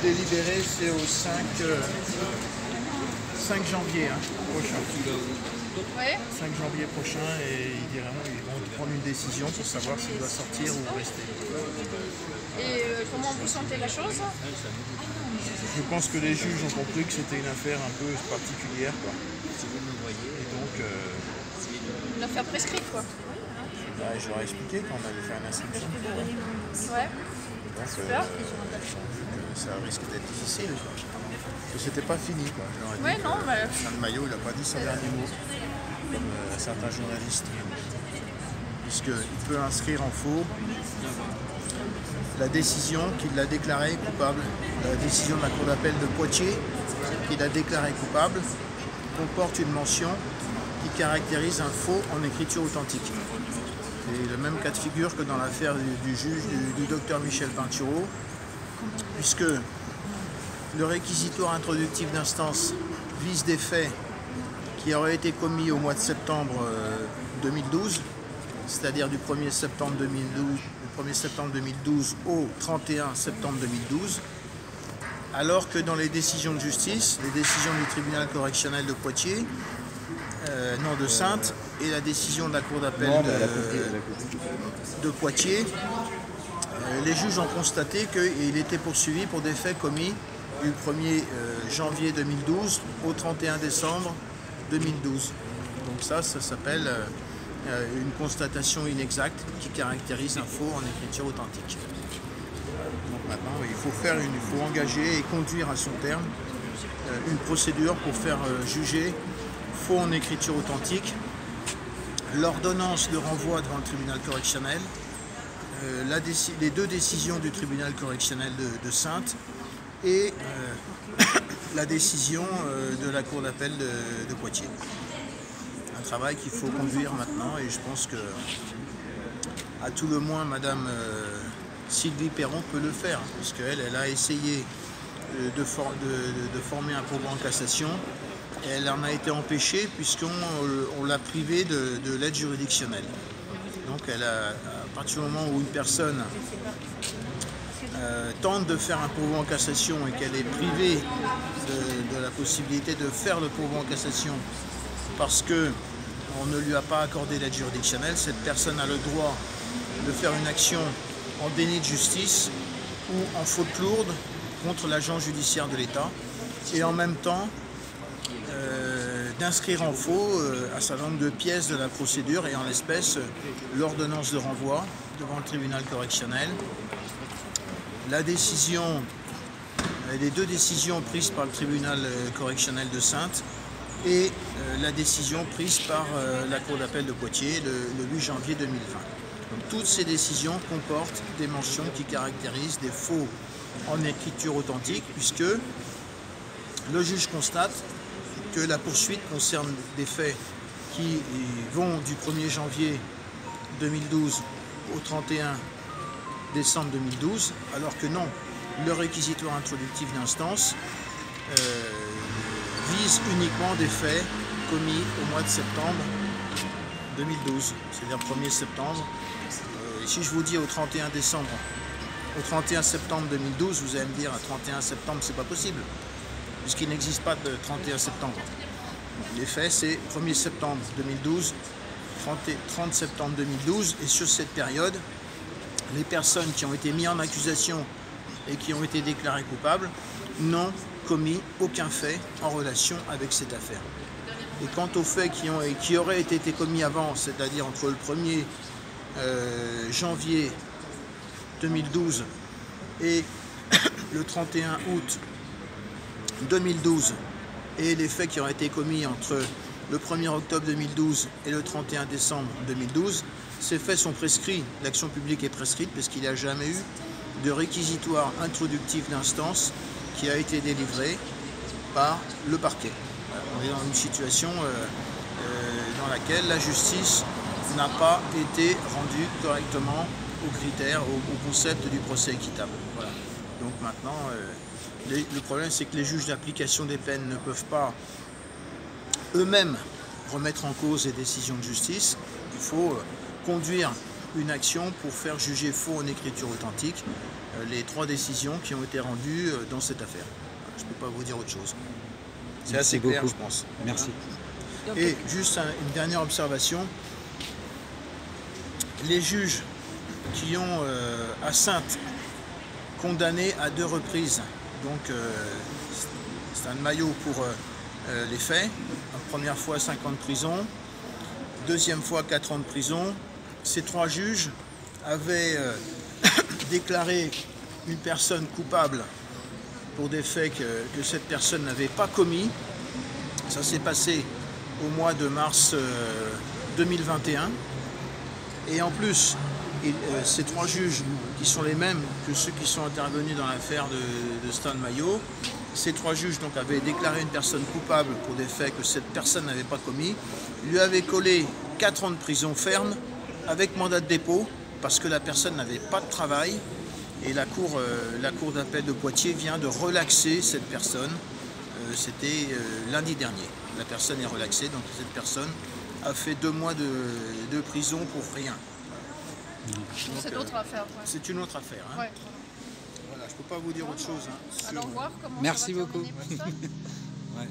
Délibéré, c'est au 5 janvier prochain. Ouais. 5 janvier prochain, et ils vont prendre une décision pour savoir s'il doit sortir ou rester. Et comment vous sentez la chose? Je pense que les juges ont compris que c'était une affaire un peu particulière, quoi. Et donc... Une affaire prescrite, quoi. je leur ai expliqué qu'on allait faire une instruction. Ouais. Donc, Super. ça risque d'être difficile. Que c'était pas fini, quoi. Je leur ai dit Ouais, non, mais... Charles Maillot, il n'a pas dit son dernier mot, comme certains journalistes. Puisqu'il peut inscrire en faux la décision qu'il l'a déclaré coupable. La décision de la Cour d'appel de Poitiers, qu'il a déclaré coupable, comporte une mention qui caractérise un faux en écriture authentique. C'est le même cas de figure que dans l'affaire du juge, du docteur Michel Pinturo, puisque le réquisitoire introductif d'instance vise des faits qui auraient été commis au mois de septembre 2012, c'est-à-dire du 1er septembre 2012 au 31 septembre 2012, alors que dans les décisions de justice, les décisions du tribunal correctionnel de Poitiers, de Saintes, et la décision de la Cour d'appel de Poitiers, les juges ont constaté qu'il était poursuivi pour des faits commis du 1er janvier 2012 au 31 décembre 2012. Donc ça s'appelle une constatation inexacte qui caractérise un faux en écriture authentique. Donc maintenant, il faut engager et conduire à son terme une procédure pour faire juger faux en écriture authentique, l'ordonnance de renvoi devant le tribunal correctionnel, les deux décisions du tribunal correctionnel de Saintes et la décision de la Cour d'appel de Poitiers. Un travail qu'il faut conduire maintenant, et je pense que à tout le moins Madame Sylvie Perron peut le faire, puisqu'elle a essayé de former un pourvoi en cassation, et elle en a été empêchée puisqu'on l'a privée de l'aide juridictionnelle. Donc à partir du moment où une personne tente de faire un pourvoi en cassation et qu'elle est privée de la possibilité de faire le pourvoi en cassation parce qu'on ne lui a pas accordé l'aide juridictionnelle, cette personne a le droit de faire une action en déni de justice ou en faute lourde contre l'agent judiciaire de l'État, et en même temps d'inscrire en faux un certain nombre de pièces de la procédure, et en l'espèce l'ordonnance de renvoi devant le tribunal correctionnel, les deux décisions prises par le tribunal correctionnel de Saintes et la décision prise par la Cour d'appel de Poitiers le 8 janvier 2020. Donc, toutes ces décisions comportent des mentions qui caractérisent des faux en écriture authentique, puisque le juge constate que la poursuite concerne des faits qui vont du 1er janvier 2012 au 31 décembre 2012, alors que non, le réquisitoire introductif d'instance vise uniquement des faits commis au mois de septembre 2012, c'est-à-dire 1er septembre. Si je vous dis au 31 septembre 2012, vous allez me dire à 31 septembre, c'est pas possible, puisqu'il n'existe pas de 31 septembre. Les faits, c'est 1er septembre 2012, 30 septembre 2012, et sur cette période, les personnes qui ont été mises en accusation et qui ont été déclarées coupables n'ont commis aucun fait en relation avec cette affaire. Et quant aux faits qui auraient été commis avant, c'est-à-dire entre le 1er janvier 2012 et le 31 août 2012, et les faits qui ont été commis entre le 1er octobre 2012 et le 31 décembre 2012, ces faits sont prescrits, l'action publique est prescrite parce qu'il n'y a jamais eu de réquisitoire introductif d'instance qui a été délivré par le parquet. On est dans une situation dans laquelle la justice n'a pas été rendue correctement aux critères, au concept du procès équitable. Voilà. Donc maintenant, le problème, c'est que les juges d'application des peines ne peuvent pas eux-mêmes remettre en cause les décisions de justice, il faut conduire une action pour faire juger faux en écriture authentique les 3 décisions qui ont été rendues dans cette affaire. Je ne peux pas vous dire autre chose. C'est assez clair, je pense. Merci. Et juste une dernière observation. Les juges qui ont à Saintes condamné à 2 reprises donc Stan Mayo pour les faits, la première fois 5 ans de prison, deuxième fois 4 ans de prison. Ces 3 juges avaient déclaré une personne coupable pour des faits que cette personne n'avait pas commis. Ça s'est passé au mois de mars 2021. Et en plus, ces 3 juges, qui sont les mêmes que ceux qui sont intervenus dans l'affaire de Stan Mayo, ces 3 juges donc, avaient déclaré une personne coupable pour des faits que cette personne n'avait pas commis, lui avaient collé 4 ans de prison ferme avec mandat de dépôt parce que la personne n'avait pas de travail. Et la cour d'appel de Poitiers vient de relaxer cette personne. C'était lundi dernier. La personne est relaxée, donc cette personne a fait 2 mois de prison pour rien. C'est d'autres affaires. Ouais. C'est une autre affaire. Hein. Ouais. Voilà, je ne peux pas vous dire autre chose. Hein, Alors, voir comment Merci ça va beaucoup. terminer pour ça. Ouais.